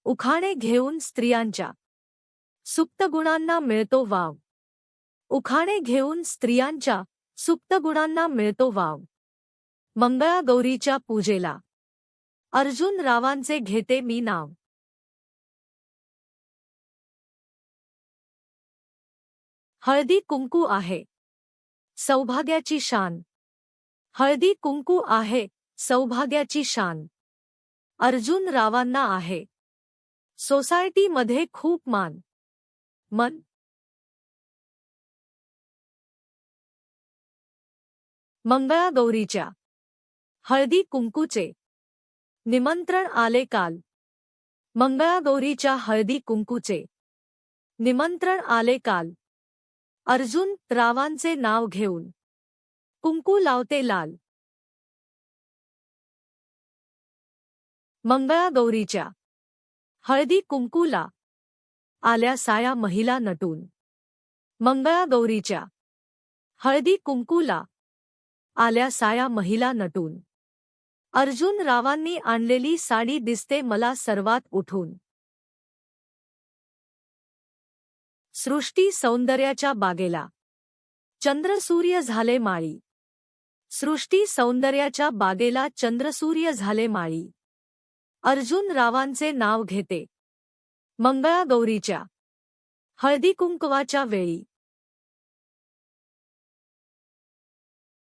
उखाणे घेऊन स्त्रियांच्या सुप्त गुणांना मिळतो वाव. उखाणे घेऊन स्त्रियांच्या सुप्त गुणांना मिळतो वाव. मंगळागौरीच्या पूजेला अर्जुन रावांचे घेते मी नाव. हळदी कुंकू आहे सौभाग्याची शान. हळदी कुंकू आहे सौभाग्याची शान. अर्जुन रावांना आहे सोसायटीमध्ये खूप मान. मन मंगळागौरीच्या हळदी कुंकूचे निमंत्रण आले काल. मंगळागौरीच्या हळदी कुंकूचे निमंत्रण आले काल. अर्जुन रावांचे नाव घेऊन कुंकू लावते लाल. मंगळागौरीच्या हळदी कुंकूला आल्या साया महिला नटून. मंगळागौरीच्या हळदी कुंकूला आल्या साया महिला नटून. अर्जुन रावांनी आणलेली साडी दिसते मला सर्वात उठून. सृष्टी सौंदर्याच्या बागेला चंद्रसूर्य झाले माळी. सृष्टी सौंदर्याच्या बागेला चंद्रसूर्य झाले माळी. अर्जुन रावांचे नाव घेते मंगळागौरीच्या हळदीकुंकवाच्या वेळी.